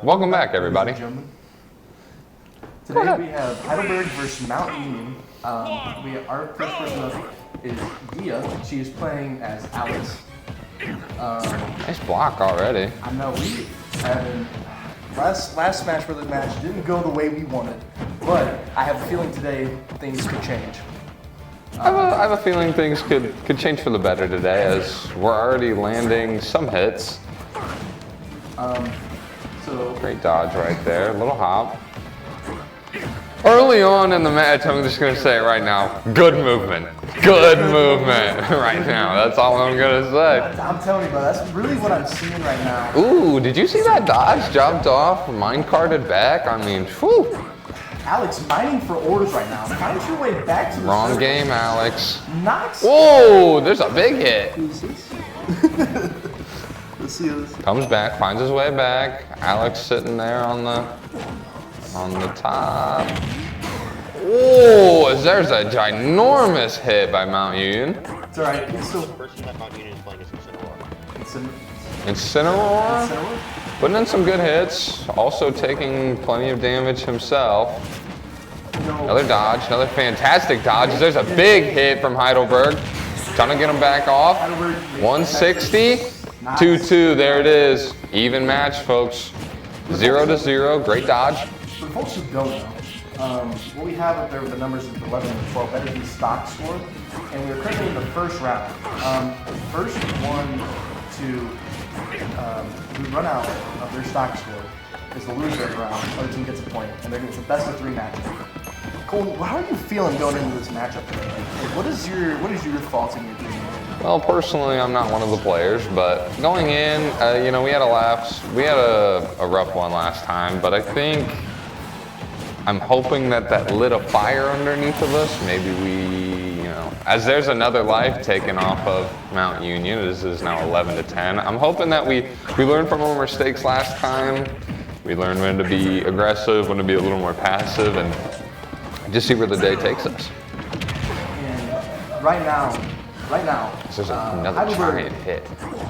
Welcome back, everybody. Today we have Heidelberg versus Mount Union. Our first person up is Gia. She is playing as Alex. Nice block already. I know we had last Smash Brothers match didn't go the way we wanted, but I have a feeling today things could change. I have a feeling things could change for the better today, as we're already landing some hits. Great dodge right there, little hop. Early on in the match, I'm just gonna say it right now, good movement. Good movement right now, that's all I'm gonna say. I'm telling you, bro, that's really what I'm seeing right now. Ooh, did you see that dodge? Jumped off, mine carted back, I mean, whew. Alex mining for orders right now. Find your way back to the Wrong circle. game, Alex. Knocks. Whoa, there's a big hit. Let's see this. Comes back, finds his way back. Alex sitting there on the top. Oh, there's a ginormous hit by Mount Union. It's alright. It's still. Person that Mount Union is playing is Incineroar. Incineroar. Putting in some good hits. Also taking plenty of damage himself. Another dodge, another fantastic dodge. There's a big hit from Heidelberg. Trying to get him back off. 160. 2-2, there it is. Even match, folks. 0-0, great dodge. For the folks who don't know, what we have up there with the numbers is 11 and 12. That is the stock score. And we are currently in the first round. First one to who run out of their stock score is the loser round. Other team gets a point, and they're going to best of 3 matchup. Cole, how are you feeling going into this matchup today? Like, what is your thoughts on your team? Well, personally, I'm not one of the players, but going in, we had a rough one last time, but I think I'm hoping that lit a fire underneath of us. Maybe we, as there's another life taken off of Mount Union. This is now 11-10. I'm hoping that we learned from our mistakes last time. We learned when to be aggressive, when to be a little more passive, and just see where the day takes us. And right now, there's another giant hit.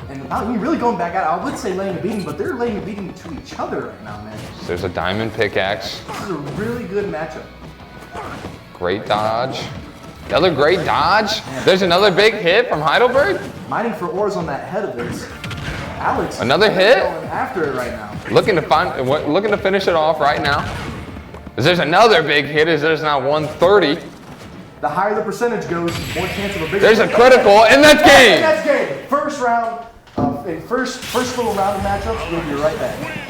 And Mount Union really going back at it. I would say laying a beating, but they're laying a beating to each other right now, man. There's a diamond pickaxe. This is a really good matchup. Great dodge. Another great dodge. There's another big hit from Heidelberg. Mining for ores on that head of theirs. Alex. Another hit. Going after it right now. Looking to finish it off right now. There's another big hit. There's now 130. The higher the percentage goes, more chance of a big. There's a critical, and that's game. And that's game. First round, first little round of matchups. We'll be right back.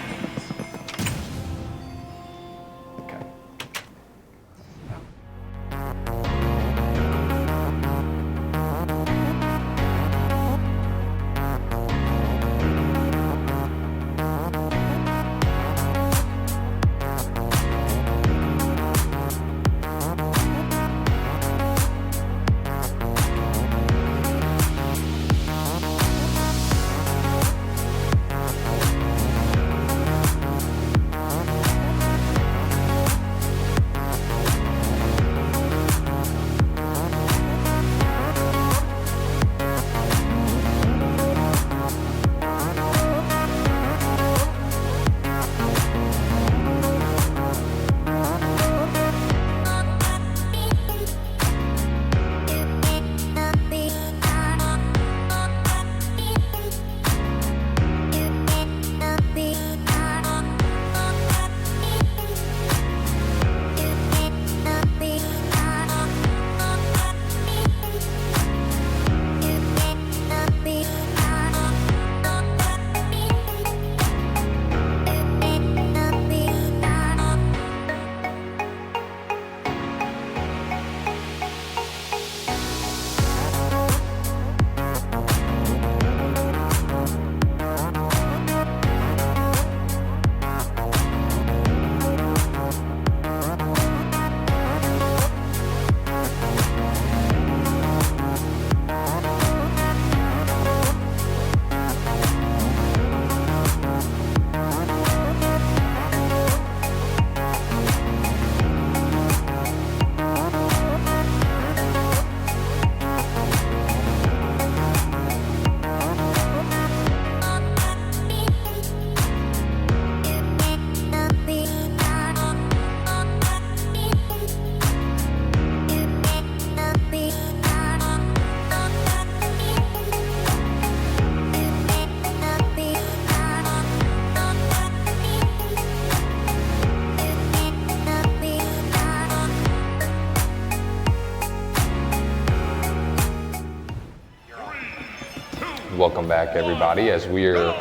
Welcome back, everybody, as we're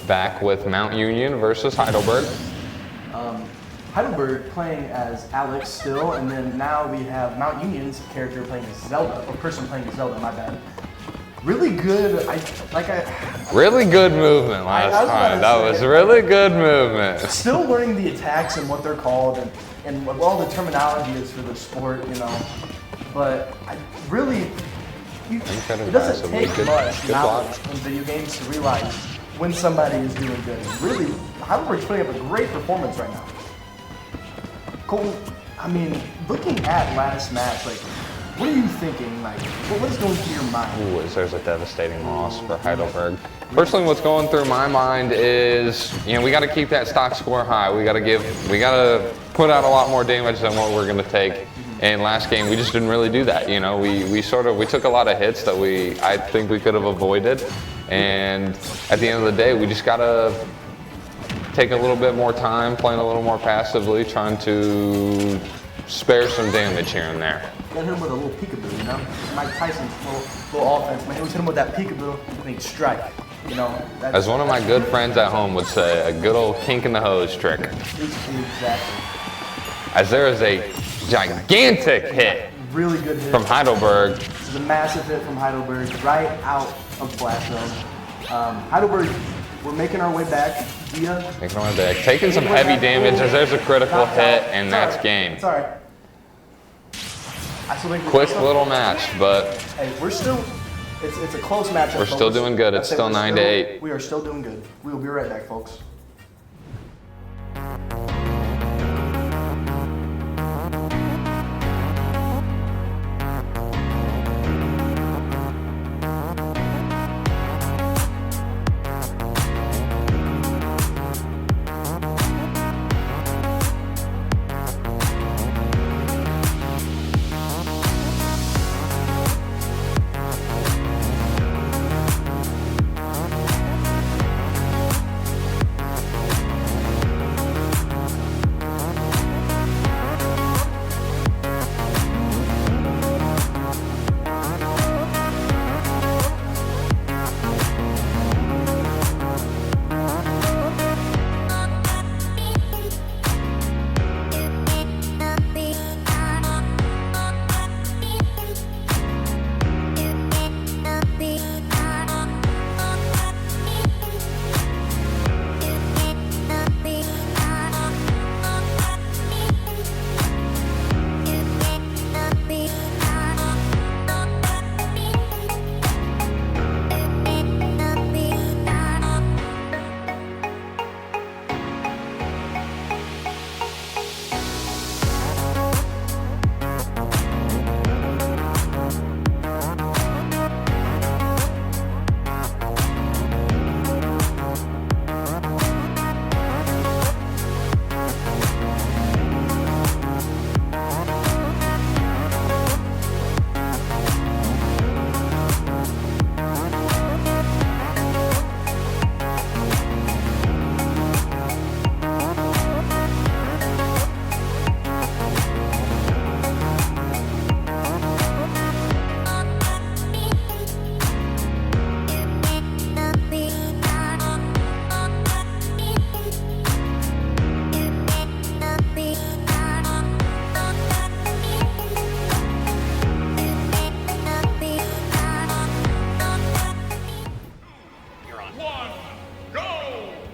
back with Mount Union versus Heidelberg. Heidelberg playing as Alex still, and then now we have Mount Union's character playing as Zelda, or person playing as Zelda, my bad. Really good, Really good movement last time. That was really good movement. Still learning the attacks and what they're called and what all the terminology is for the sport, you know. But it doesn't take much knowledge in video games to realize when somebody is doing good. And really, Heidelberg's putting up a great performance right now. Cole, I mean, looking at last match, like, what are you thinking? Like, what is going through your mind? Ooh, there's a devastating loss for Heidelberg. Personally, what's going through my mind is, we got to keep that stock score high. We got to put out a lot more damage than what we're going to take. And last game, we just didn't really do that. We took a lot of hits that I think we could have avoided. And at the end of the day, we just got to take a little bit more time, playing a little more passively, trying to spare some damage here and there. Got him with a little peekaboo, you know? Mike Tyson's little offense. Man, he was hitting with that peekaboo and he'd strike. As one of my good friends at home would say, a good old kink in the hose trick. Exactly. As there is a gigantic hit really good hit from Heidelberg. This is a massive hit from Heidelberg right out of blast zone. Heidelberg, we're making our way back. Making our way back. Taking some heavy damage as there's a critical hit and that's game. It's all right. I still think quick little match, but hey, we're still. It's a close matchup. We're still doing good. It's still 9-8. We are still doing good. We will be right back, folks.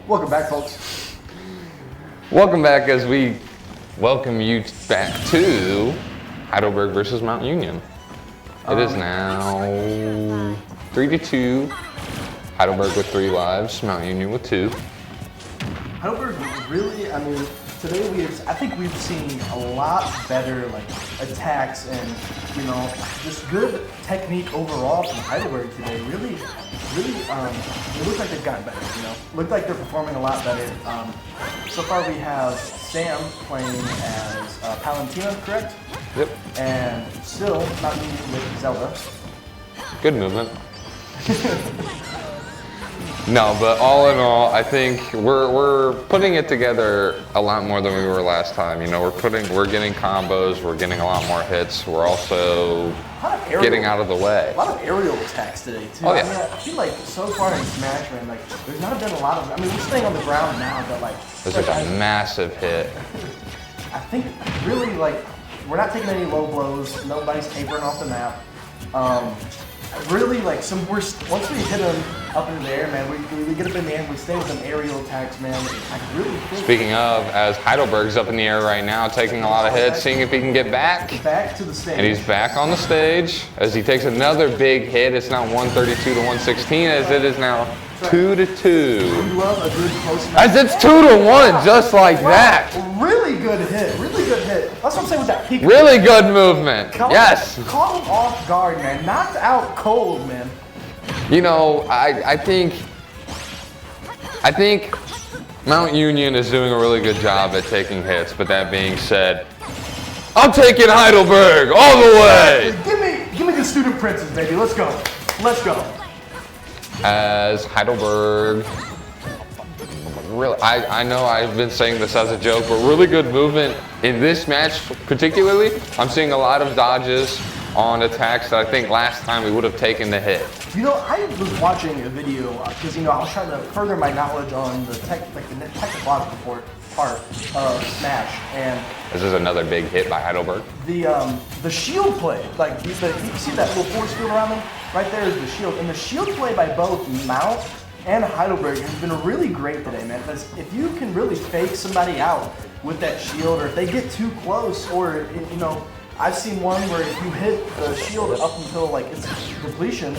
Welcome back, folks. Welcome back as we welcome you back to Heidelberg versus Mount Union. It is now 3-2. Heidelberg with 3 lives, Mount Union with 2. Heidelberg really, today I think we've seen a lot better attacks and just good technique overall from Heidelberg today. Really, it looks like they've gotten better. Look like they're performing a lot better. So far we have Sam playing as Palantina, correct? Yep. And still not meeting with Zelda. Good movement. No, but all in all, I think we're putting it together a lot more than we were last time. We're getting combos, we're getting a lot more hits. We're also How getting out of the way. A lot of aerial attacks today too. Oh, yeah. I mean, I feel like so far in Smash, man, like there's not been a lot of. I mean, we're staying on the ground now, but like. This is a massive hit. I think really like we're not taking any low blows. Nobody's tapering off the map. Really like once we hit them up in the air, man, we get up in the air and we stay with them aerial attacks, man. I really think. Speaking of, as Heidelberg's up in the air right now, taking a lot of hits, seeing if he can get back. Back to the stage. And he's back on the stage as he takes another big hit. It's now 132 to 116 as it is now 2-2. We love a good close match. As it's 2-1, just like that. Really good hit. Really good hit. That's what I'm saying with that peak. Really good movement. Yes. Caught him off guard, man. Knocked out cold, man. You know, I think Mount Union is doing a really good job at taking hits, but that being said, I'm taking Heidelberg all the way. Give me the student princess, baby. Let's go. Let's go. As Heidelberg, really, I know I've been saying this as a joke, but really good movement in this match particularly. I'm seeing a lot of dodges on attacks that I think last time we would have taken the hit. You know, I was watching a video because I was trying to further my knowledge on the technological part of Smash, and this is another big hit by Heidelberg. The shield play, like you see that little force field around them? Right there is the shield, and the shield play by both Mount and Heidelberg has been really great today, man. Because if you can really fake somebody out with that shield, or if they get too close, or I've seen one where if you hit the shield up until like its depletion,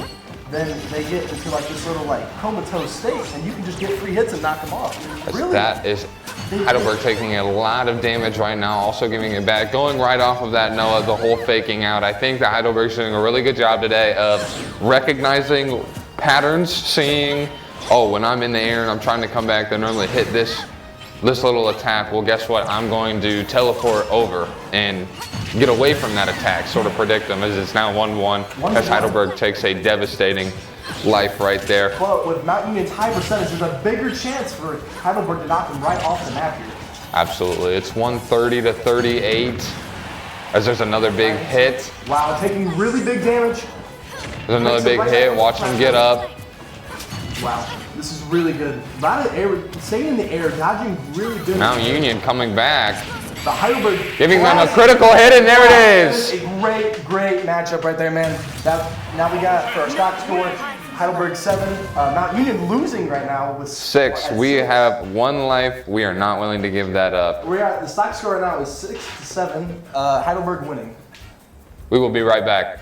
then they get into like this little like comatose state, and you can just get free hits and knock them off. Really, that is Heidelberg taking a lot of damage right now, also giving it back. Going right off of that, Noah, the whole faking out. I think that Heidelberg's doing a really good job today of recognizing patterns, seeing, oh, when I'm in the air and I'm trying to come back, they normally hit this little attack. Well, guess what? I'm going to teleport over and get away from that attack, sort of predict them, as it's now 1-1 as Heidelberg takes a devastating life right there. But with Mount Union's high percentage, there's a bigger chance for Heidelberg to knock them right off the map here. Absolutely. It's 130 to 38 as there's another big hit. Wow, taking really big damage. There's another big hit. Watch him get up. Wow, this is really good. A lot of air, staying in the air, dodging really good. Mount Union coming back. The Heidelberg giving them a critical hit, and there it is. A great matchup right there, man. Now we got for our stock score, Heidelberg 7, Mount Union losing right now with 6. We have 1 life. We are not willing to give that up. We're at the stock score right now is 6-7. Heidelberg winning. We will be right back.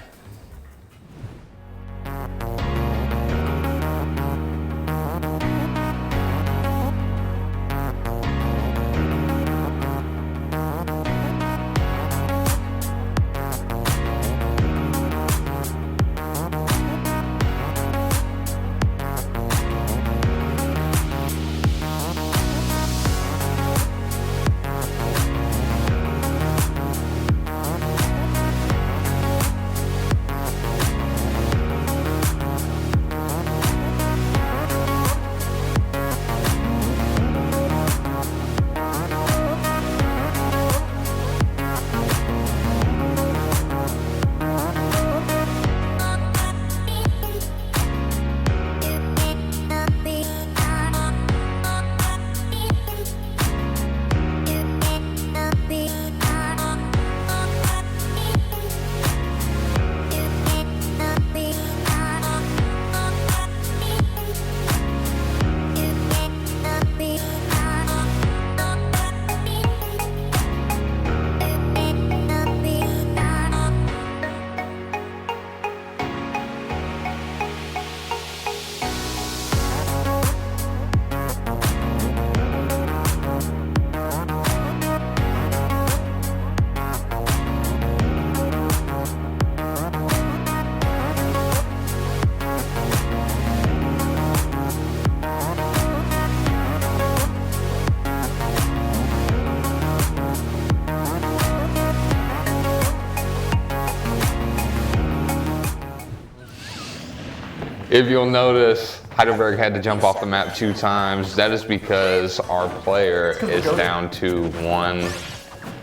If you'll notice, Heidelberg had to jump off the map 2 times. That is because our player is down to 1.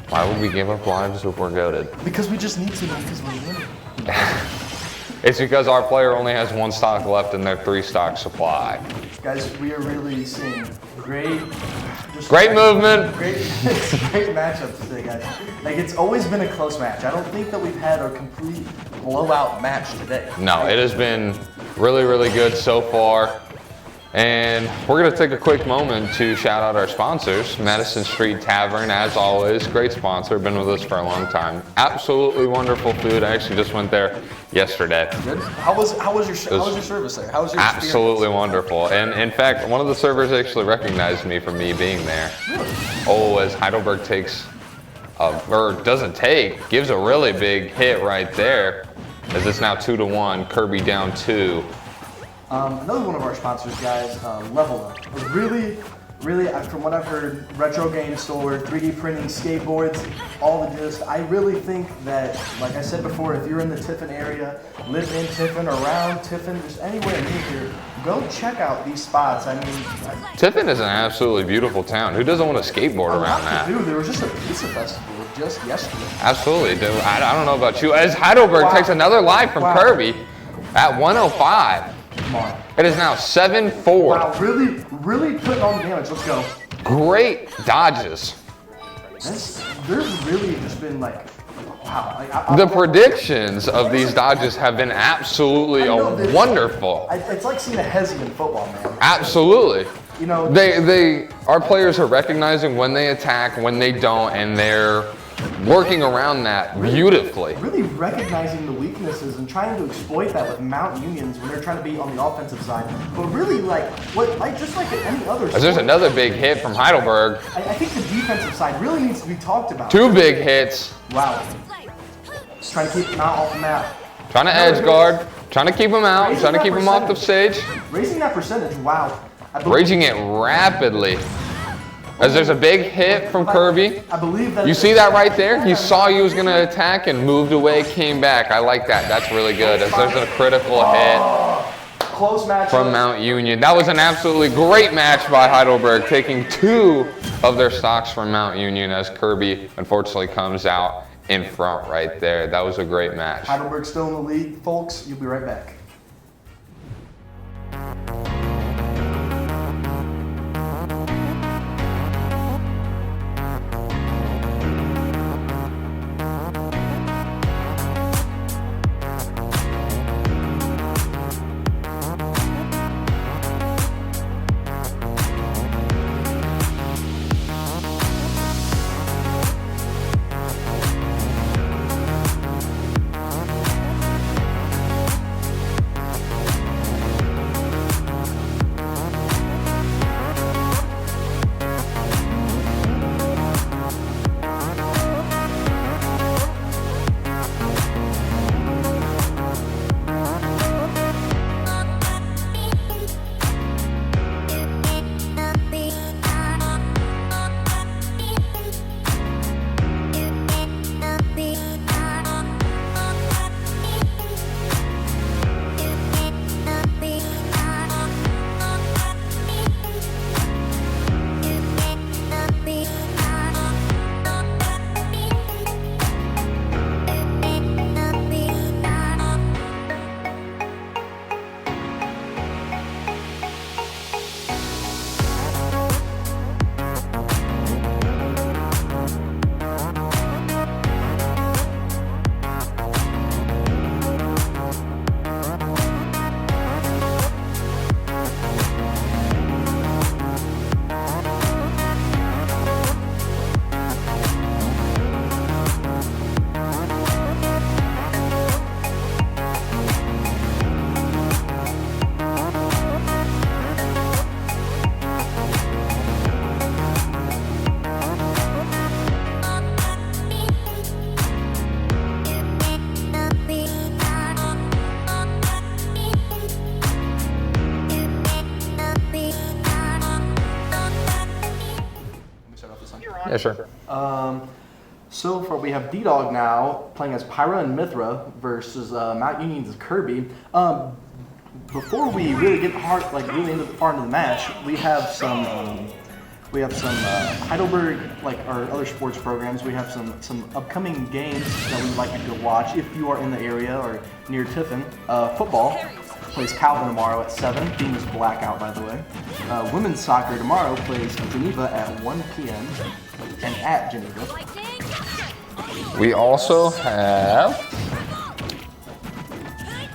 Why would we give up lives if we're goated? Because we just need to, because we're winning. It's because our player only has 1 stock left in their 3-stock supply. Guys, we are really seeing great movement. Great matchups today, guys. Like, it's always been a close match. I don't think that we've had a complete blowout match today. No, it has been really, really good so far. And we're going to take a quick moment to shout out our sponsors. Madison Street Tavern, as always, great sponsor, been with us for a long time. Absolutely wonderful food. I actually just went there yesterday. Good. How was your service there? How was your absolutely wonderful. And in fact, one of the servers actually recognized me for me being there. Really? Oh, as Heidelberg takes, gives a really big hit right there, as it's now 2-1, Kirby down 2. Another one of our sponsors, guys, Level Up. Really, from what I've heard, retro game store, 3D printing skateboards, all the gist. I really think that, like I said before, if you're in the Tiffin area, live in Tiffin, around Tiffin, just anywhere near here, go check out these spots. I mean, Tiffin is an absolutely beautiful town. Who doesn't want to skateboard around that? Dude, there was just a pizza festival just yesterday. Absolutely, dude. I don't know about you. As Heidelberg takes another life from Kirby at 105. Come on. It is now 7-4. Wow, really putting on the damage. Let's go. Great dodges. There's really just been like, wow. The predictions of these dodges have been absolutely wonderful. It's like seeing a hezzy in football, man. Absolutely. You know, our players are recognizing when they attack, when they don't, and they're working around that beautifully. Really recognizing the weaknesses and trying to exploit that with Mount Unions when they're trying to be on the offensive side. But really, just like any other sport, there's another big hit from Heidelberg. I think the defensive side really needs to be talked about. 2 big hits. Wow. Just trying to keep him out off the map. Trying to edge guard. Trying to keep him out. Trying to keep him off the stage. Raising that percentage, wow. Raising it rapidly. As there's a big hit from Kirby. I believe that. You see that right there? He saw he was going to attack and moved away, came back. I like that. That's really good. As there's a critical hit Close match from Mount Union. That was an absolutely great match by Heidelberg, taking 2 of their stocks from Mount Union as Kirby unfortunately comes out in front right there. That was a great match. Heidelberg still in the lead, folks. You'll be right back. Yeah, sure. So far we have D-Dog now playing as Pyra and Mithra versus Mount Union's Kirby. Before we really get far into the match, we have some We have some Heidelberg, like our other sports programs. We have some upcoming games that we'd like you to watch if you are in the area or near Tiffin. Football plays Calvin tomorrow at 7. Theme is blackout, by the way. Women's soccer tomorrow plays Geneva at 1 p.m. and at Geneva. We also have.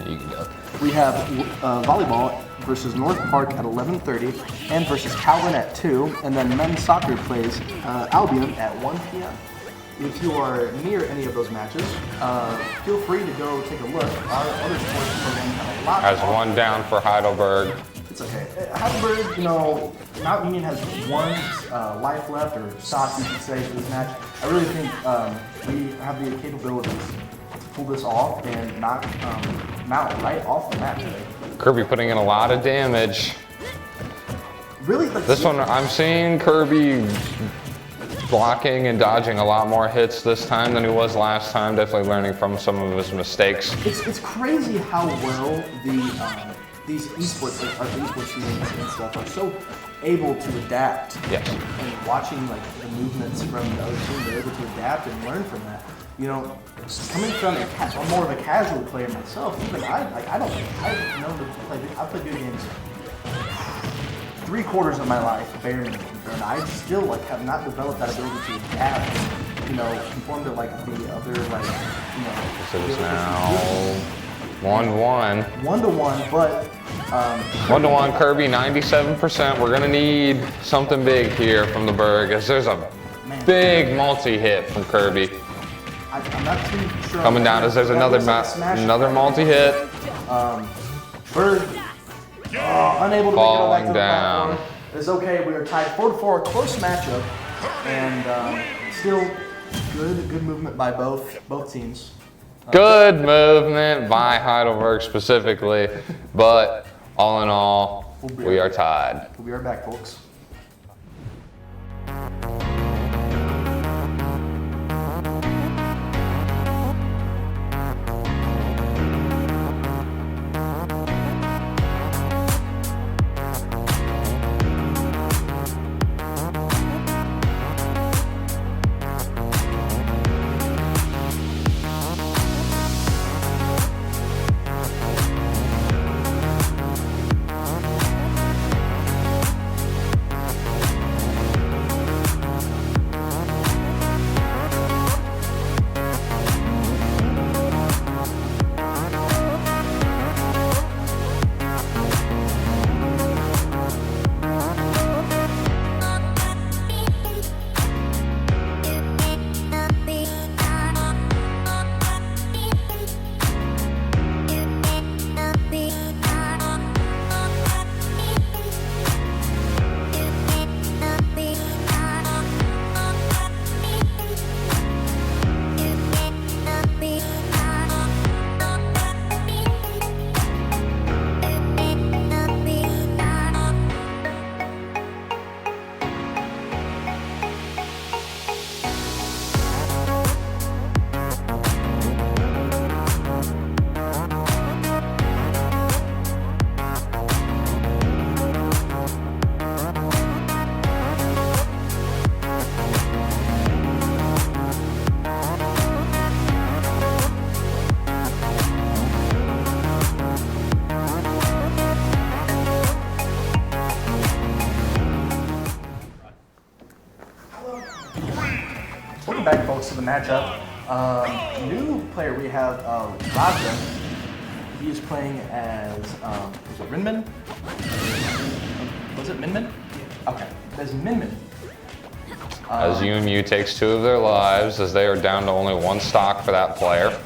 You can go. We have volleyball versus North Park at 11:30 and versus Calvin at 2, and then men's soccer plays Albion at 1 p.m. If you are near any of those matches, feel free to go take a look. Our other sports program have a lot. Has one down for Heidelberg. It's okay. Heidelberg, you know, Mount Union has one life left, or stock, you could say, for this match. I really think we have the capabilities to pull this off and knock Mount right off the map today. Kirby putting in a lot of damage. Really? This one, I'm seeing Kirby blocking and dodging a lot more hits this time than he was last time. Definitely learning from some of his mistakes. It's crazy how well these esports, like our esports teams and stuff, are so able to adapt. Yes. And watching like the movements from the other team, they're able to adapt and learn from that. You know, coming from I'm more of a casual player myself. Even I've known to play. I played video games 3/4 of my life, bare minimum, and I still like have not developed that ability to adapt. You know, conform to like the other like you know. So it's now 1-1. 1-1, but 1-1. Kirby 97%. We're gonna need something big here from the Berg, as there's a big multi-hit from Kirby. I'm not too sure. Coming down as there's another multi-hit. Berg unable to make it back to the down. platform. It's okay. We are tied 4-4, a close matchup, and still good movement by both teams. Good movement by Heidelberg specifically, but all in all, we are tied. We'll be right back, folks. Welcome back, folks, to the matchup. New player we have, Raja. He is playing as, was it Rinman? Was it Minmin? Okay, as Minmin. As UMU takes 2 of their lives, as they are down to only 1 stock for that player.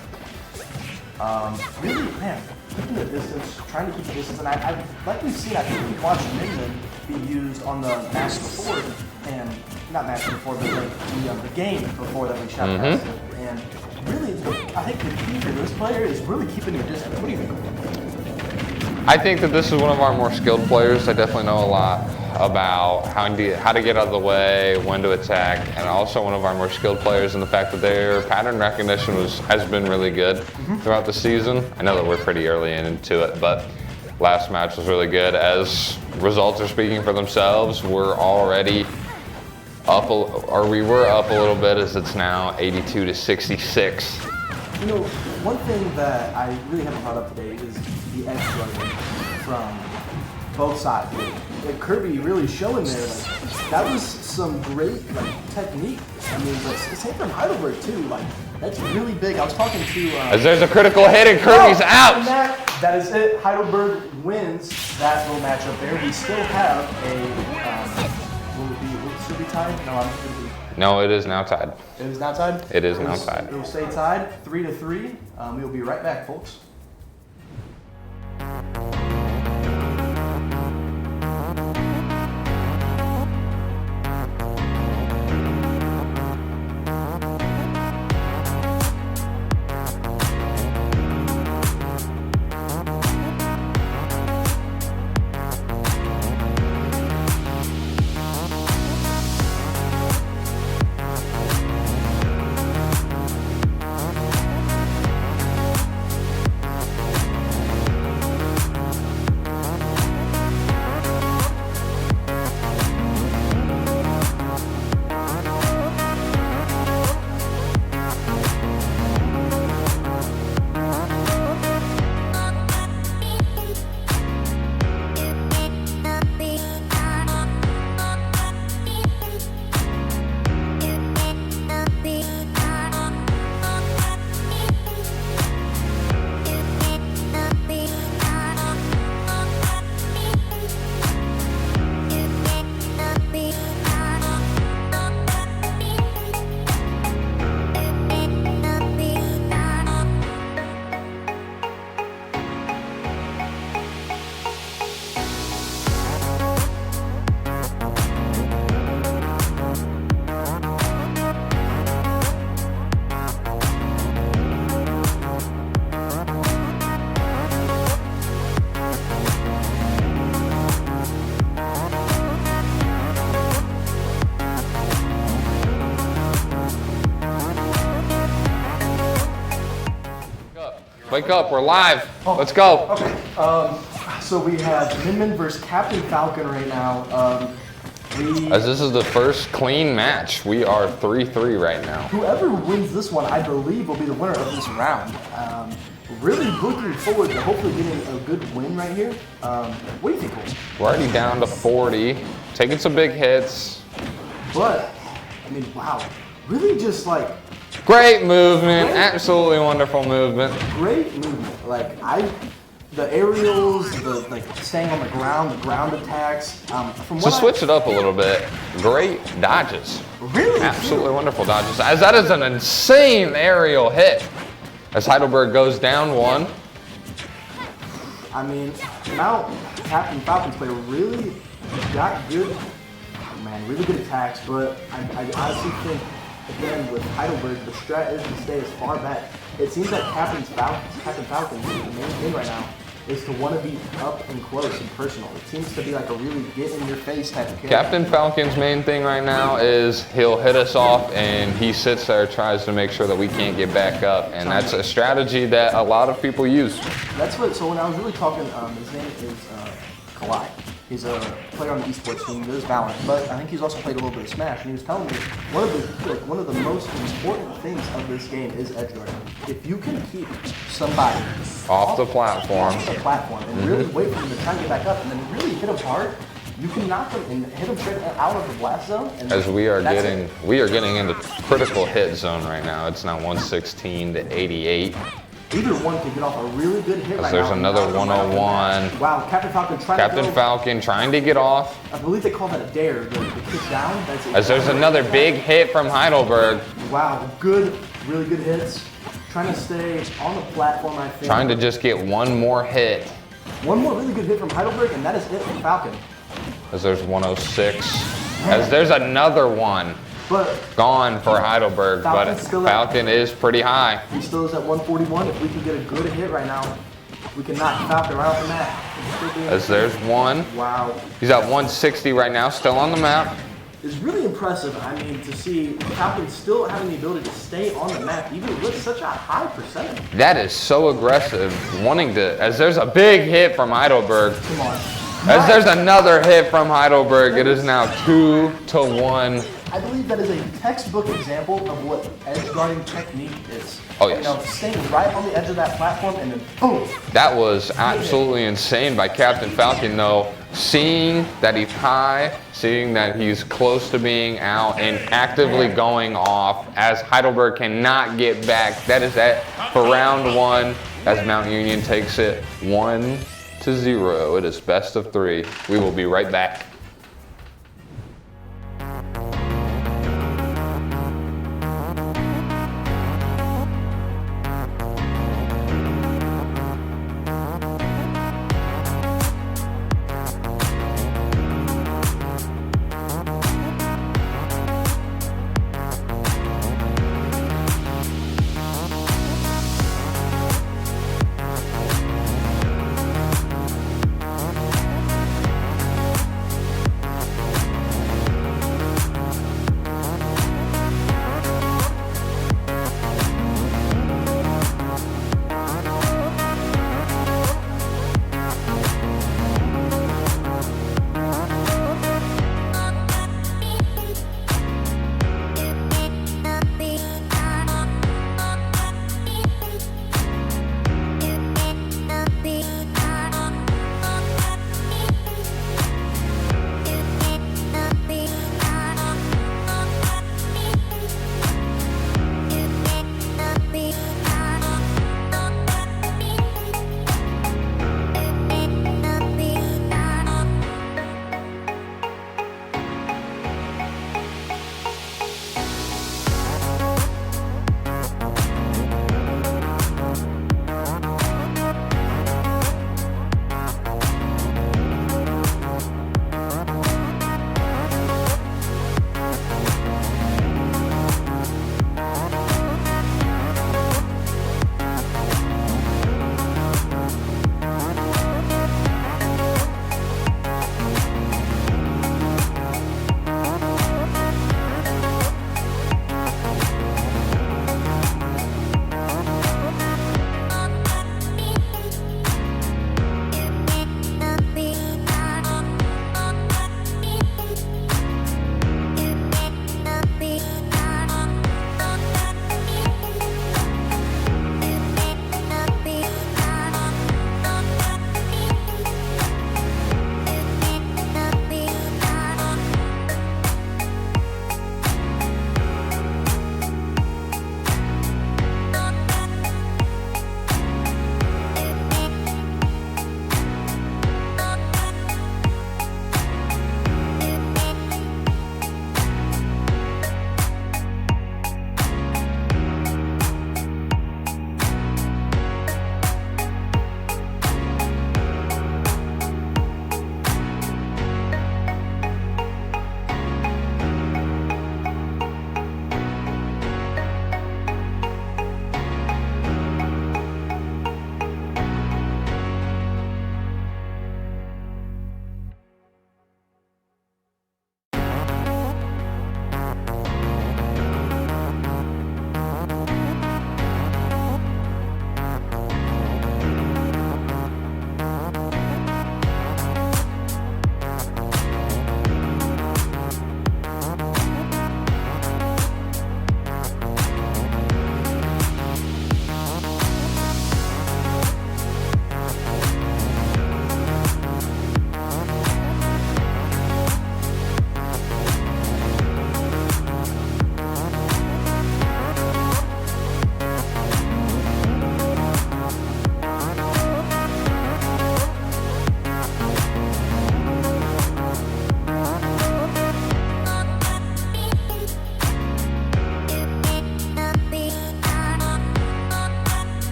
Really, man, keeping the distance, trying to keep the distance, and I like we've seen, I think we've watched Minmin be used on the match before, and not match before, but the game before that we shot past it. And really, I think the key for this player is really keeping your distance. What do you think? I think that this is one of our more skilled players. I definitely know a lot about how to get out of the way, when to attack, and also one of our more skilled players in the fact that their pattern recognition has been really good throughout the season. I know that we're pretty early into it, but last match was really good. As results are speaking for themselves, we're already or we were up a little bit, as it's now 82 to 66. You know, one thing that I really haven't brought up today is the edge running from both sides. Like Kirby really showing there, like that was some great technique. I mean, but same from Heidelberg too. Like that's really big. I was talking to. As there's a critical hit and Kirby's out. And that is it. Heidelberg wins that little matchup there. We still have a. Will it still be tied? No, I'm going to be. No, it is now tied. It is now tied? It is now tied. It will stay tied, 3-3. We will be right back, folks. Wake up, we're live. Let's go. Okay. So we have Min versus Captain Falcon right now. As this is the first clean match, we are 3-3 right now. Whoever wins this one, I believe, will be the winner of this round. Really looking forward to hopefully getting a good win right here. What do you think, Cole? We're already down to 40, taking some big hits. But, I mean, wow. Really just like... Great movement, absolutely wonderful movement. Great movement. Like, the aerials, the staying on the ground attacks. From So switch it up a little bit. Great dodges. Really? Absolutely wonderful dodges. As that is an insane aerial hit. As Heidelberg goes down one. I mean, now Captain Falcon's player really got good, really good attacks, but I honestly think, again, with Heidelberg, the strat is to stay as far back. It seems like Captain Falcon's the main thing right now is to want to be up and close and personal. It seems to be like a really get-in-your-face type of character. Captain Falcon's main thing right now is he'll hit us off and he sits there, tries to make sure that we can't get back up. And that's a strategy that a lot of people use. That's what, so when I was really talking, his name is GLEC. He's a player on the esports team, does Valorant, but I think he's also played a little bit of Smash, and he was telling me one of the most important things of this game is edge guarding. If you can keep somebody off the platform, and really wait for them to try and get back up, and then really hit them hard, you can knock them and hit them straight out of the blast zone. And as we are getting into critical hit zone right now. It's now 116 to 88. Either one can get off a really good hit right now. There's another 101. Wow, Captain Falcon trying to get off. I believe they call that a dare, the kick down. As there's another big hit from Heidelberg. Wow, really good hits. Trying to stay on the platform, I think. Trying to just get one more hit. One more really good hit from Heidelberg, and that is it from Falcon. As there's 106. As there's another one. But gone for Heidelberg, but Falcon is pretty high. He still is at 141. If we can get a good hit right now, we can knock Falcon right off the map. As there's one. Wow. He's at 160 right now, still on the map. It's really impressive, I mean, to see Falcon still having the ability to stay on the map, even with such a high percentage. That is so aggressive, wanting to, as there's a big hit from Heidelberg. Come on. As there's another hit from Heidelberg, it is now 2-1. I believe that is a textbook example of what edge guarding technique is. Oh, yes. You know, staying right on the edge of that platform and then boom. That was absolutely insane by Captain Falcon, though. Seeing that he's high, seeing that he's close to being out, and actively going off as Heidelberg cannot get back. That is it for round 1 as Mount Union takes it 1-0. It is best of 3. We will be right back.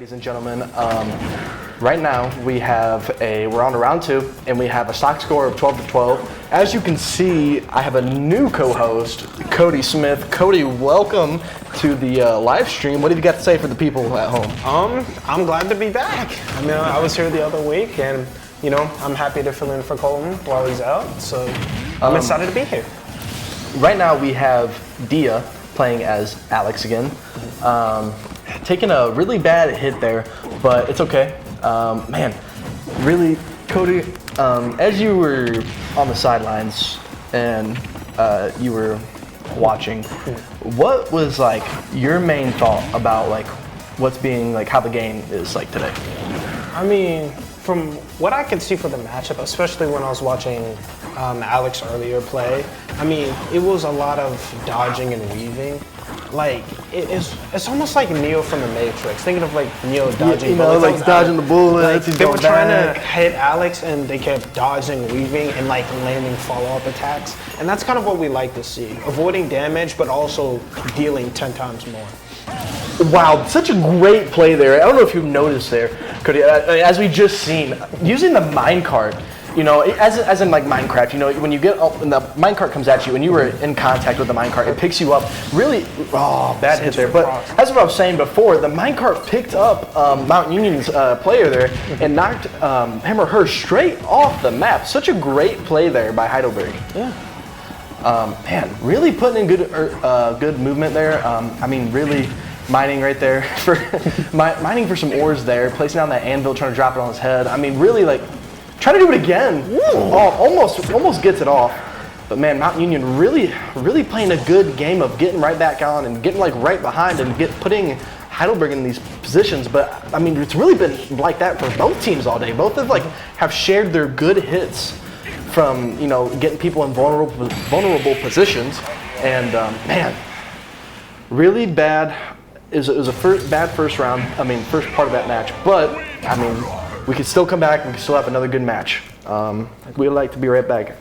ladies and gentlemen. Right now we're on to round 2, and we have a stock score of 12-12. As you can see, I have a new co-host, Cody Smith. Cody, welcome to the live stream. What have you got to say for the people at home? I'm glad to be back. I mean, I was here the other week, and you know, I'm happy to fill in for Colton while he's out. So I'm excited to be here. Right now we have Dia playing as Alex again. Taking a really bad hit there, but it's okay. Man, really, Cody, as you were on the sidelines and you were watching, what was like your main thought about like what's being like how the game is like today? I mean, from what I could see for the matchup, especially when I was watching Alex earlier play, I mean, it was a lot of dodging and weaving. Like, it's almost like Neo from the Matrix. Thinking of like Neo dodging you know, bullets. like dodging the bullets. Like, they were trying to hit Alex and they kept dodging, weaving, and like landing follow-up attacks. And that's kind of what we like to see. Avoiding damage, but also dealing 10 times more. Wow, such a great play there. I don't know if you've noticed there, Cody, as we just seen, using the minecart, you know, as in like Minecraft, you know, when you get up, when the minecart comes at you and you were in contact with the minecart, it picks you up. Really, bad hit there. But as what I was saying before, the minecart picked up Mount Union's player there and knocked him or her straight off the map. Such a great play there by Heidelberg. Yeah. Man, really putting in good movement there. I mean, really mining right there for mining for some ores there, placing down that anvil, trying to drop it on his head. I mean, really like trying to do it again. Almost gets it off. But man, Mount Union really playing a good game of getting right back on and getting like right behind and putting Heidelberg in these positions. But I mean, it's really been like that for both teams all day. Both have shared their good hits from, you know, getting people in vulnerable positions. And man, really bad. It was a bad first round. I mean, first part of that match. But I mean, we could still come back and we could still have another good match. We'd like to be right back.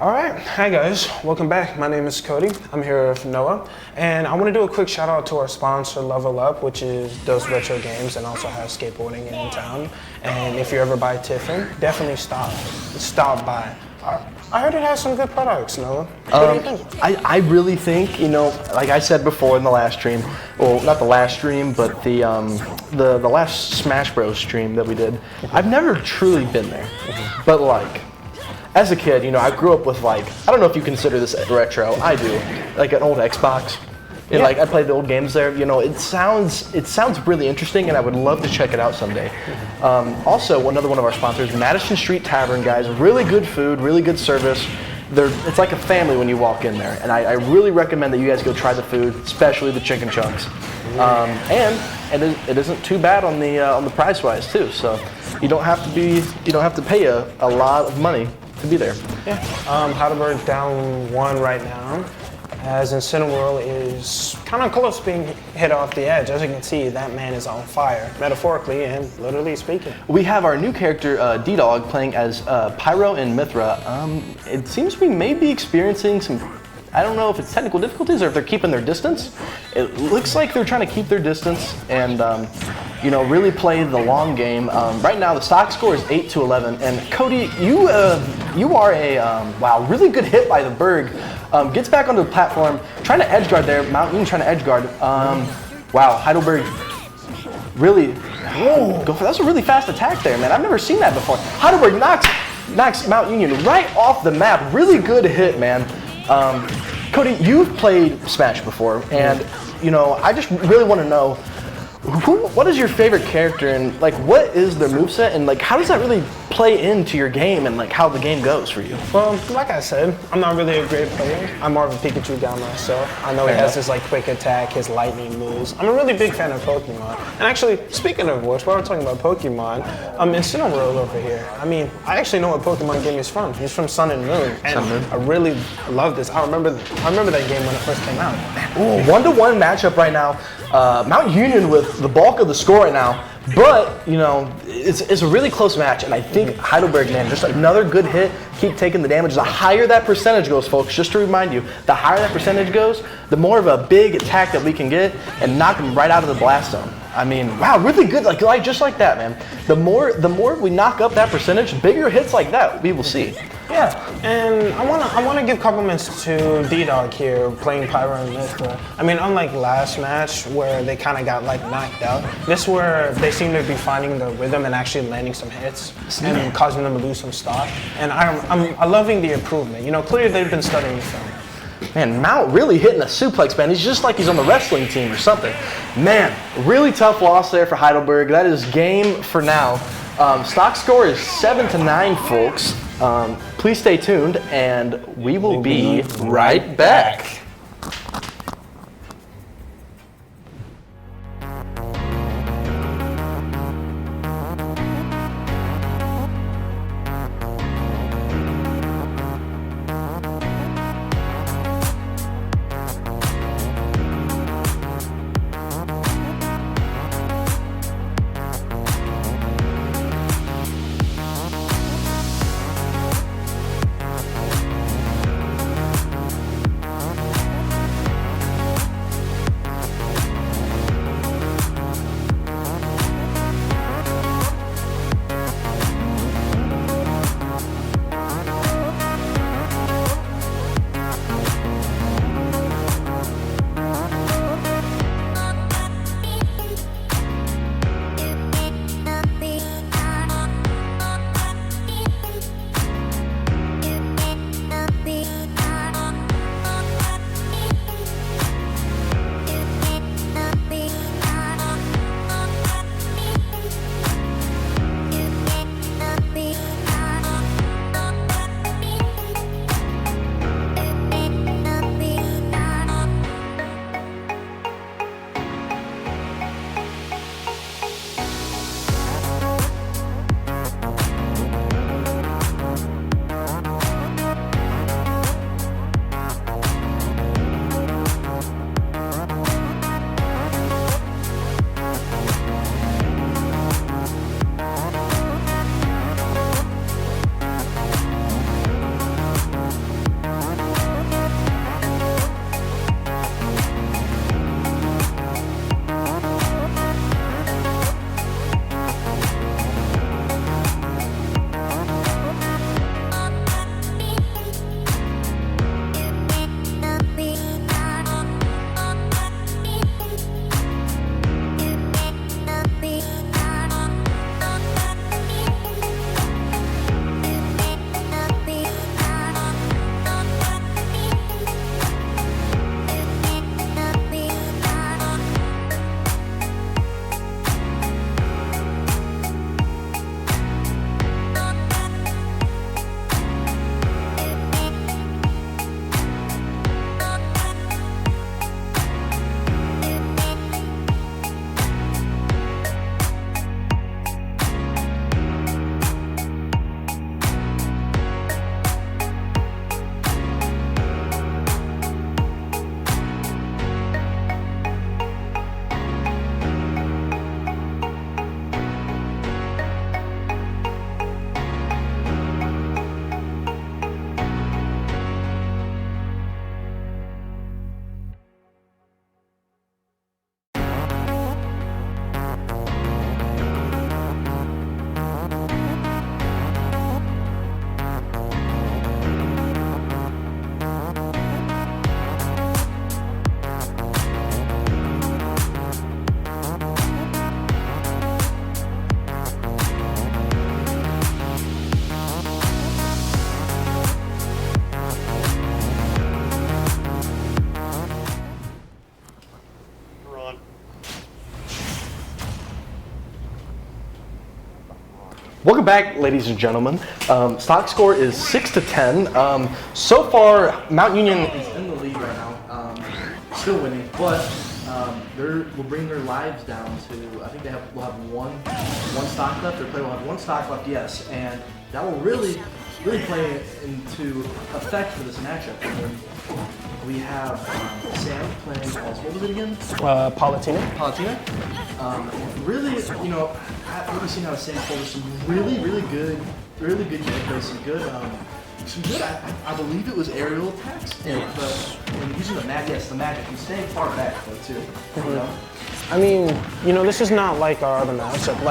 All right, hi guys, welcome back. My name is Cody. I'm here with Noah, and I want to do a quick shout out to our sponsor, Level Up, which does retro games and also has skateboarding in town. And if you ever buy Tiffin, definitely stop by. I heard it has some good products, Noah. What do you think? I really think, you know, like I said before in the last stream, well, not the last stream, but the last Smash Bros stream that we did, I've never truly been there, but like, as a kid, you know, I grew up with like, I don't know if you consider this retro, I do, like an old Xbox. And like I played the old games there, you know, it sounds really interesting and I would love to check it out someday. Also, another one of our sponsors, Madison Street Tavern, guys, really good food, really good service. It's like a family when you walk in there, and I really recommend that you guys go try the food, especially the chicken chunks. And it isn't too bad on the price wise too, so you don't have to pay a lot of money to be there. Yeah, Heidelberg down 1 right now, as Incineroar is kind of close to being hit off the edge. As you can see, that man is on fire, metaphorically and literally speaking. We have our new character, D-Dog, playing as Pyro and Mithra. It seems we may be experiencing some, I don't know if it's technical difficulties or if they're keeping their distance. It looks like they're trying to keep their distance and you know, really play the long game. Right now, the stock score is 8-11, and Cody, you are a wow, really good hit by the Berg. Gets back onto the platform, trying to edge guard there. Mount Union trying to edge guard. Wow, Heidelberg really go for that's a really fast attack there, man. I've never seen that before. Heidelberg knocks Mount Union right off the map. Really good hit, man. Cody, you've played Smash before, and you know, I just really want to know what is your favorite character, and like what is their moveset, and like how does that really play into your game and like how the game goes for you? Well, like I said, I'm not really a great player. I'm more of a Pikachu guy myself. I know he has his like quick attack, his lightning moves. I'm a really big fan of Pokemon. And actually, speaking of which, while we're talking about Pokemon, Incineroar over here. I mean, I actually know what Pokemon game he's from. He's from Sun and Moon, and I really love this. I remember that game when it first came out. Ooh, 1-to-1 matchup right now. Mount Union with the bulk of the score right now, but you know, it's a really close match, and I think Heidelberg, man, just another good hit, keep taking the damage. The higher that percentage goes, folks, just to remind you, the higher that percentage goes, the more of a big attack that we can get and knock them right out of the blast zone. I mean, wow, really good, like just like that, man. The more we knock up that percentage, bigger hits like that we will see. Yeah, and I wanna give compliments to D-Dog here, playing Pyro and Mithra. I mean, unlike last match where they kind of got like knocked out, this where they seem to be finding the rhythm and actually landing some hits and causing them to lose some stock. And I'm loving the improvement. You know, clearly they've been studying the film. Man, Mount really hitting a suplex, man. He's just like he's on the wrestling team or something. Man, really tough loss there for Heidelberg. That is game for now. Stock score is 7-9, folks. Please stay tuned, and we will be right back. Welcome back, ladies and gentlemen. Stock score is 6-10. So far, Mount Union is in the lead right now, still winning, but we'll bring their lives down to, I think will have one stock left. Their player will have one stock left, yes, and that will really play into effect for this matchup. And we have Sam playing, what was it again? Palatina. Really, you know, we've seen how Sam pulled some really good gameplay, some good, I believe it was aerial attacks, and using the magic, he's staying far back though too. You know? I mean, you know, this is not like our other matchup.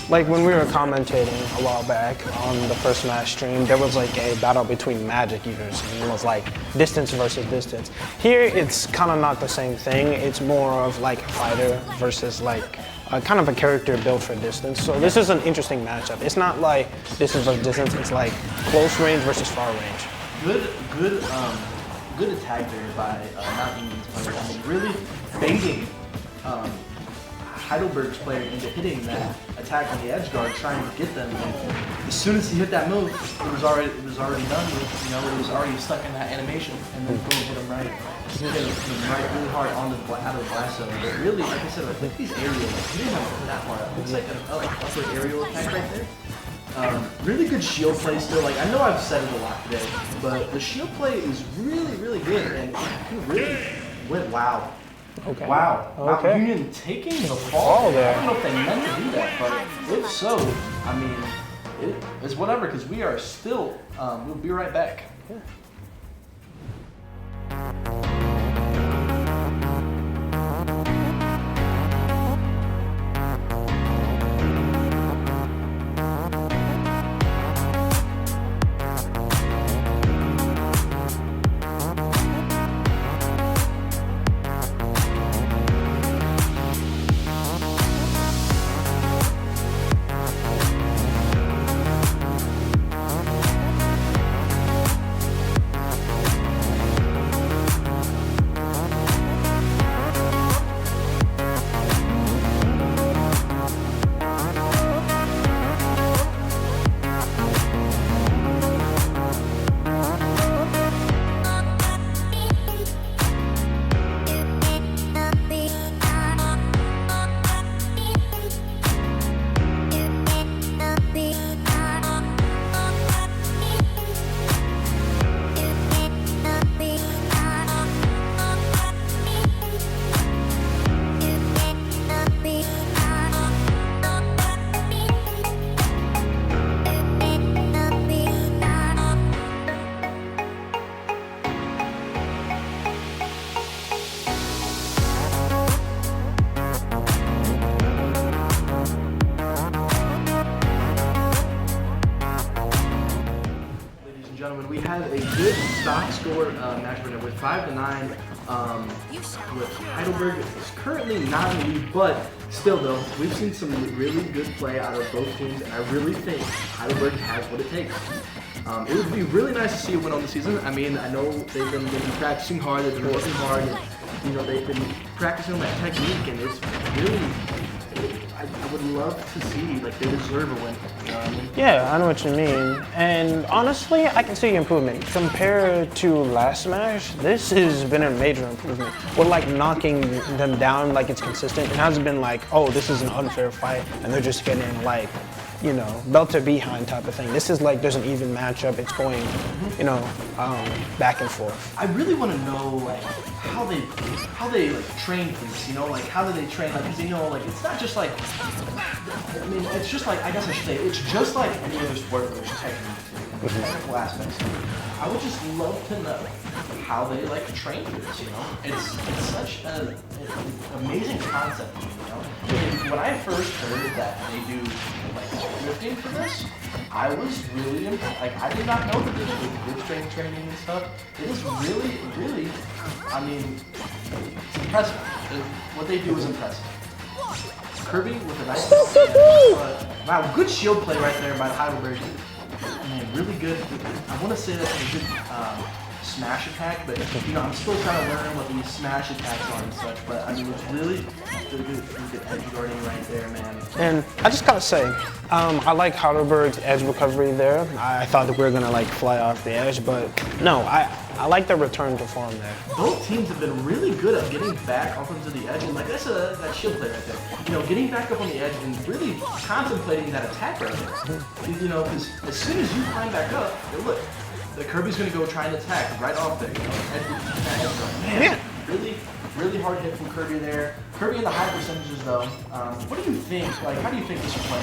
Like when we were commentating a while back on the first Smash stream, there was like a battle between magic users, and it was like distance versus distance. Here, it's kind of not the same thing. It's more of like a fighter versus like kind of a character built for distance. So this is an interesting matchup. It's not like distance versus distance. It's like close range versus far range. Good attack there by Mount Union's player. I mean, really baiting Heidelberg's player into hitting that attack on the edge guard, trying to get them. And as soon as he hit that move, it was already done. With, you know, it was already stuck in that animation, and then boom, hit him right. Hit him right really hard out of the blast zone. But really, like I said, I think these aerials, he didn't have to put that far up. It's like an upper aerial attack right there. Really good shield play still. Like, I know I've said it a lot today, but the shield play is really good, and he really went wow. Okay. Wow. Okay. Mount Union taking the fall there. I don't know if they meant to do that, but if so, I mean, it is whatever, because we are still, we'll be right back. Yeah. We had a good stock score match winner with 5-9. With Heidelberg is currently not in the lead, but still though, we've seen some really good play out of both teams, and I really think Heidelberg has what it takes. It would be really nice to see a win on the season. I mean, I know they've been practicing hard, they've been working hard, and you know they've been practicing that technique, and it's really. I would love to see, like, they deserve a win. You know what I mean? Yeah, I know what you mean. And honestly, I can see improvement. Compared to last Smash, this has been a major improvement. We're like knocking them down like it's consistent. It hasn't been like, oh, this is an unfair fight, and they're just getting like, you know, belt to behind type of thing. This is like there's an even matchup. It's going, you know, back and forth. I really want to know like how they like train for this. You know, like how do they train? Like, 'cause you know, like it's not just like. I mean, it's just like I guess I should say it's just like any other sport where there's technical aspects. I would just love to know how they like train for this. You know, it's such an amazing concept. You know, and when I first heard that they do like drifting for this, I was really like I did not know that they did good strength training and stuff. It is really, I mean, it's impressive. What they do is impressive. Kirby with a nice wow, good shield play right there by Heidelberg. Man, really good. I want to say that's a good smash attack, but you know I'm still trying to learn what these smash attacks are and such. But I mean, it's really Really good edge guarding right there, man. And I just gotta say, I like Heidelberg's edge recovery there. I thought that we were gonna like fly off the edge, but no, I like the return to form there. Both teams have been really good at getting back up onto the edge, and like that's that shield play right there. You know, getting back up on the edge and really contemplating that attack right there. You know, because as soon as you climb back up, look, the Kirby's gonna go try and attack right off there. You know, man, really hard hit from Kirby there. Kirby in the high percentages though. What do you think? Like, how do you think this will play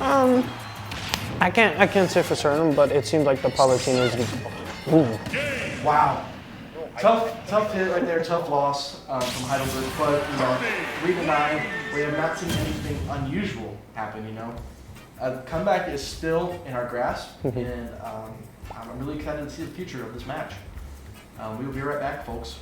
out? I can't say for certain, but it seems like the Palatino is. Ooh. Wow. Tough hit right there, tough loss from Heidelberg, but you know, 3-9. We have not seen anything unusual happen. You know, the comeback is still in our grasp, and I'm really excited to see the future of this match. We will be right back, folks.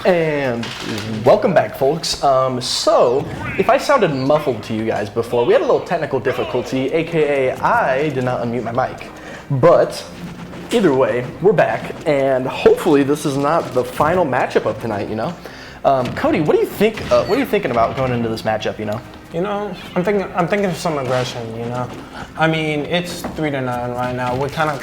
And welcome back, folks. So, if I sounded muffled to you guys before, we had a little technical difficulty, aka I did not unmute my mic. But either way, we're back, and hopefully this is not the final matchup of tonight. You know, Cody, what do you think? What are you thinking about going into this matchup? You know. You know, I'm thinking of some aggression. You know, I mean, it's 3-9 right now. We kind of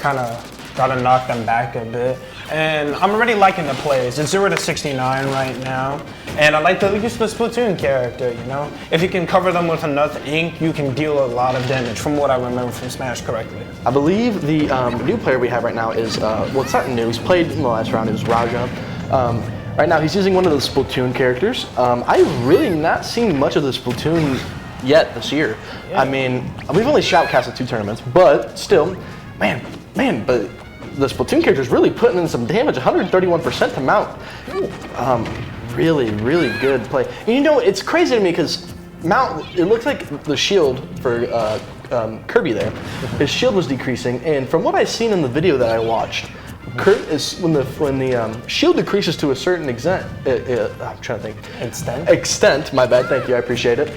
gotta knock them back a bit. And I'm already liking the plays. It's 0-69 right now. And I like to use the Splatoon character, you know? If you can cover them with enough ink, you can deal a lot of damage, from what I remember from Smash correctly. I believe the new player we have right now is, well, it's not new. He's played in the last round. It was Raja. Right now, he's using one of the Splatoon characters. I've really not seen much of the Splatoon yet this year. Yeah. I mean, we've only shoutcasted 2 tournaments, but still, man, but the Splatoon character is really putting in some damage, 131% to Mount. Really, really good play. And you know, it's crazy to me because Mount, it looks like the shield for Kirby there, his shield was decreasing, and from what I've seen in the video that I watched, when the shield decreases to a certain extent, I'm trying to think. Extent? Extent, my bad, thank you, I appreciate it.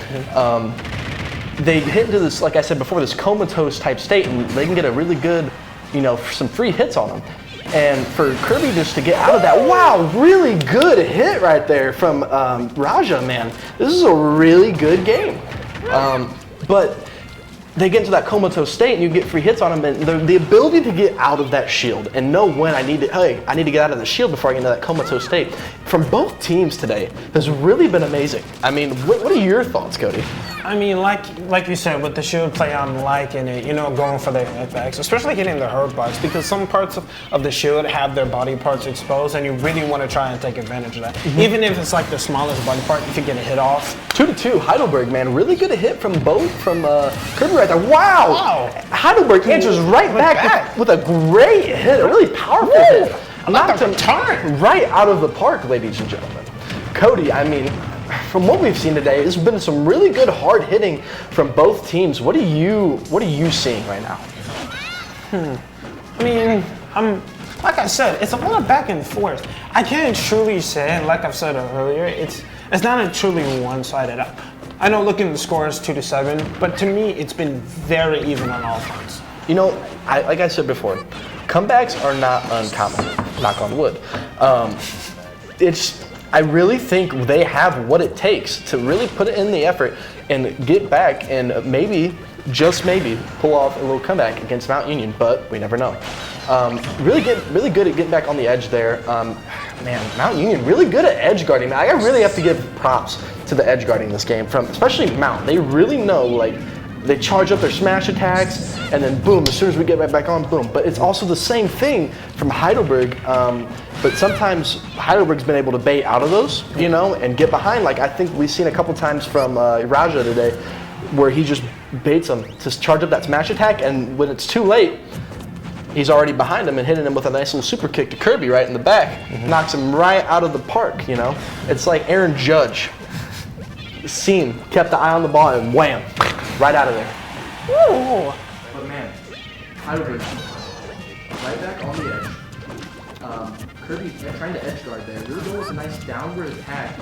they hit into this, like I said before, this comatose type state, and they can get a really good, some free hits on them. And for Kirby just to get out of that, wow, really good hit right there from Raja, man. This is a really good game. But they get into that comatose state and you get free hits on them, and the ability to get out of that shield and know when I need to get out of the shield before I get into that comatose state from both teams today has really been amazing. I mean, what are your thoughts, Cody? I mean, like you said, with the shield play, I'm liking it, going for the effects, especially hitting the hurt box, because some parts of the shield have their body parts exposed, and you really want to try and take advantage of that. Mm-hmm. Even if it's like the smallest body part, if you get a hit off. 2-2, Heidelberg, man, really good hit from Kirby right there. Wow! Heidelberg answers right back with a great hit, a really powerful hit. Knocked him right out of the park, ladies and gentlemen. Cody, I mean, from what we've seen today, there's been some really good hard hitting from both teams. What are you seeing right now? I mean, like I said, it's a lot of back and forth. I can't truly say, like I've said earlier, it's not a truly one-sided. I know looking at the scores 2-7, but to me, it's been very even on all fronts. Like I said before, comebacks are not uncommon. Knock on wood. I really think they have what it takes to really put it in the effort and get back and maybe, just maybe, pull off a little comeback against Mount Union, but we never know. Really good at getting back on the edge there. Man, Mount Union really good at edge guarding. I really have to give props to the edge guarding this game, especially Mount. They really know, they charge up their smash attacks, and then boom, as soon as we get right back on, boom. But it's also the same thing from Heidelberg, but sometimes Heidelberg's been able to bait out of those, and get behind. Like I think we've seen a couple times from Raja today, where he just baits them to charge up that smash attack, and when it's too late, he's already behind him and hitting him with a nice little super kick to Kirby right in the back. Mm-hmm. Knocks him right out of the park, It's like Aaron Judge. Seen, kept the eye on the ball, and wham, right out of there. Woo! But man, Heidelberg, right back on the edge. Kirby trying to edge guard there. Really going with a nice downward attack.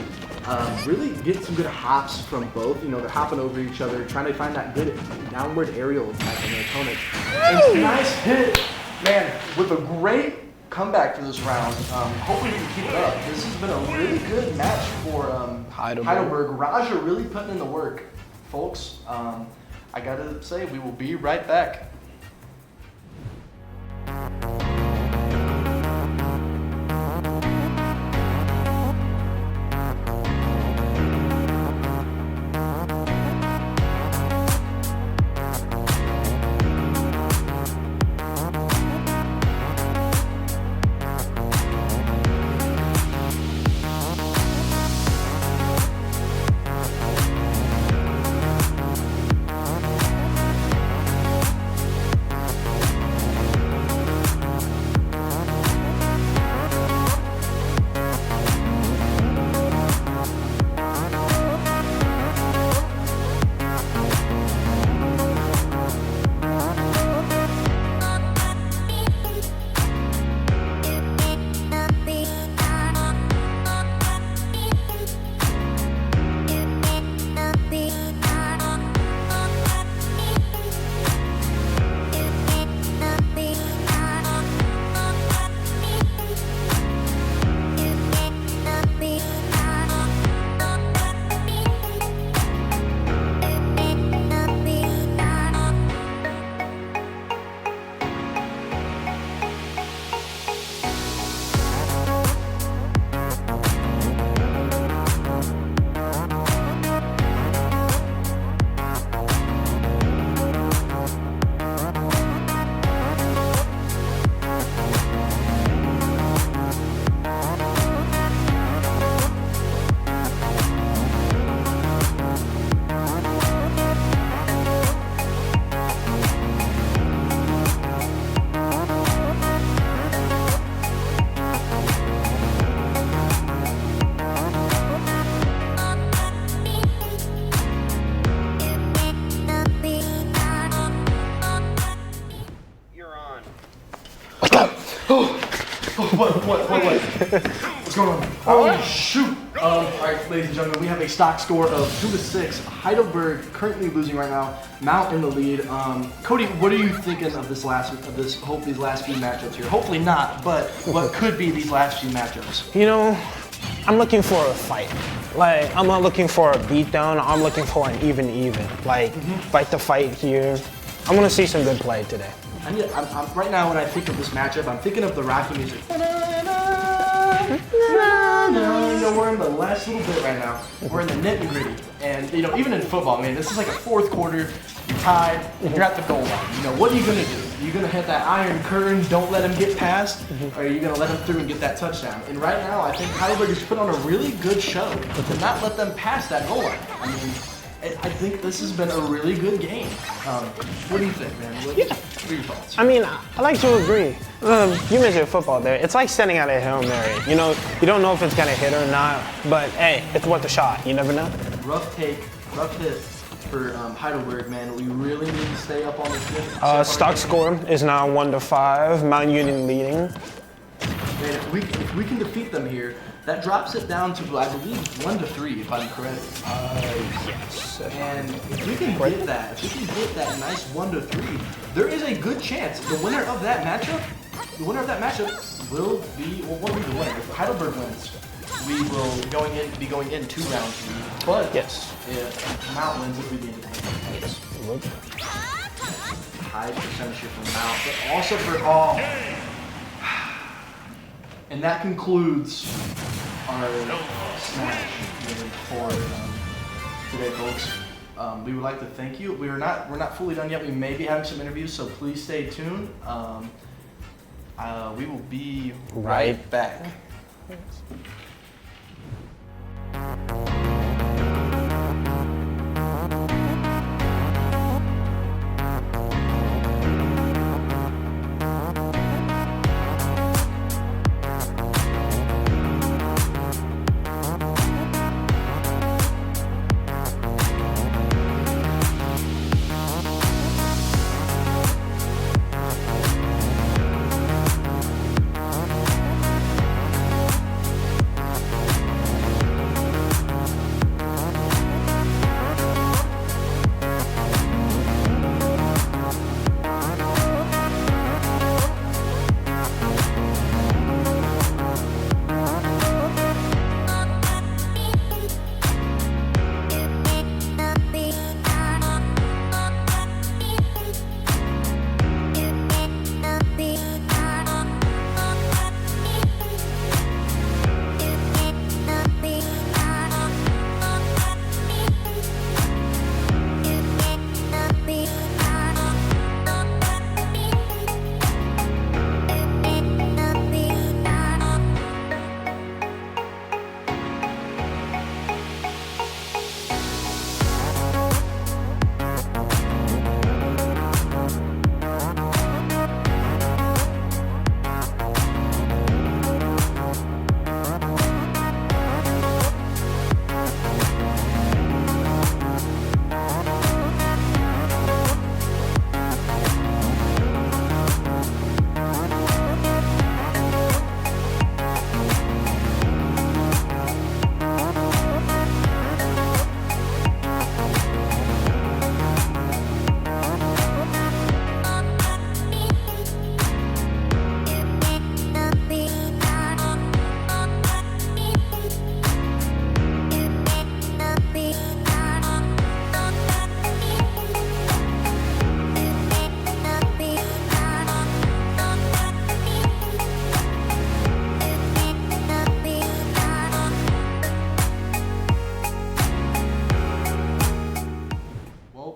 Really get some good hops from both. They're hopping over each other, trying to find that good downward aerial attack on their opponent. And nice hit, man, with a great comeback for this round. Hopefully we can keep it up. This has been a really good match for Heidelberg. Raja really putting in the work. Folks, I gotta say, we will be right back. What? What's going on? Oh, shoot. All right, ladies and gentlemen, we have a stock score of 2-6. Heidelberg currently losing right now. Mount in the lead. Cody, what are you thinking of these last few matchups here? Hopefully not, but what could be these last few matchups? You know, I'm looking for a fight. Like, I'm not looking for a beatdown. I'm looking for an even. Like, fight the fight here. I'm gonna see some good play today. I'm right now, when I think of this matchup, I'm thinking of the Rocky music. We're in the last little bit right now. We're in the nit and gritty. And, even in football, man, this is like a fourth quarter. You're tied. You're at the goal line. What are you going to do? You're going to hit that iron curtain, don't let him get past, or are you going to let him through and get that touchdown? And right now, I think Heidelberg has put on a really good show to not let them pass that goal line. I think this has been a really good game. What do you think, man? What are your thoughts? I mean, I like to agree. You mentioned football there. It's like sending out a Hail Mary. You don't know if it's going to hit or not, but hey, it's worth a shot. You never know. Rough hit for Heidelberg, man. We really need to stay up on this game. Stock score is now 1-5. Mount Union leading. Man, if we can defeat them here, that drops it down to, I believe, 1-3, if I'm correct. Yes. And if we can get that nice 1-3, there is a good chance the winner of that matchup will be, what will be the winner? If Heidelberg wins, we will be going in 2 rounds. But yes, if Mount wins, it will be the end. yes. High percentage here from Mount, but also for all. And that concludes our Smash for today, folks. We would like to thank you. We're not fully done yet. We may be having some interviews, so please stay tuned. We will be right back.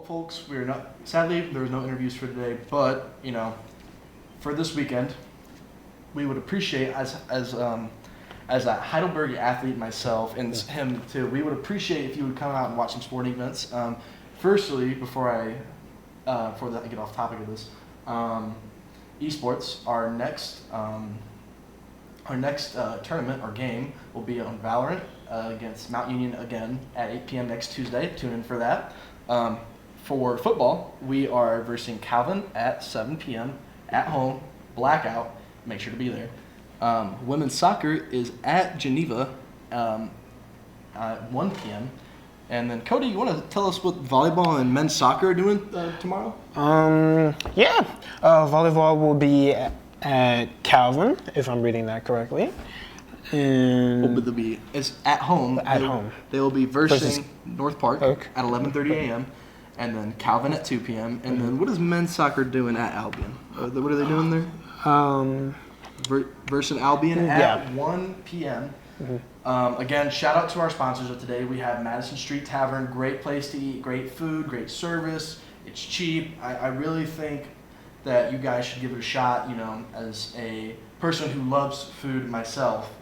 Folks, sadly, there was no interviews for today, but, for this weekend, we would appreciate, as a Heidelberg athlete myself, and him too, we would appreciate if you would come out and watch some sporting events. Firstly, before I get off topic of this, esports, our next tournament or game will be on Valorant against Mount Union again at 8 p.m. next Tuesday. Tune in for that. For football, we are versing Calvin at 7 p.m. at home, blackout. Make sure to be there. Women's soccer is at Geneva 1 p.m. And then Cody, you want to tell us what volleyball and men's soccer are doing tomorrow? Yeah. Volleyball will be at Calvin, if I'm reading that correctly. And It's at home. At home. They will be versus North Park Park. at 11:30 a.m. and then Calvin at 2 p.m. And then what is men's soccer doing at Albion? What are they doing there? Versus Albion at 1 p.m. Again, shout out to our sponsors of today. We have Madison Street Tavern, great place to eat, great food, great service. It's cheap. I really think that you guys should give it a shot. You know, as a person who loves food myself,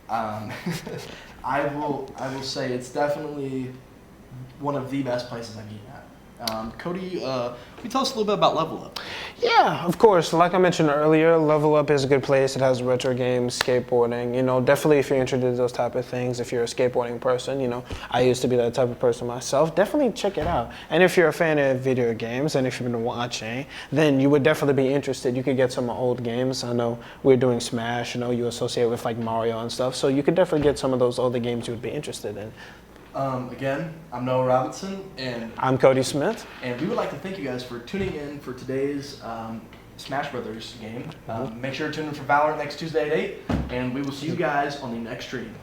I will say it's definitely one of the best places I've eaten at. Cody, can you tell us a little bit about Level Up? yeah, of course. Like I mentioned earlier, Level Up is a good place. It has retro games, skateboarding. You know, definitely if you're interested in those type of things, if you're a skateboarding person, you know, I used to be that type of person myself. Definitely check it out. And if you're a fan of video games and if you've been watching, then you would definitely be interested. You could get some old games. I know we're doing Smash. You know, you associate with like Mario and stuff. So you could definitely get some of those older games you would be interested in. Again, I'm Noah Robinson, and I'm Cody Smith. And we would like to thank you guys for tuning in for today's Smash Brothers game. Make sure to tune in for Valorant next Tuesday at 8, and we will see you guys on the next stream.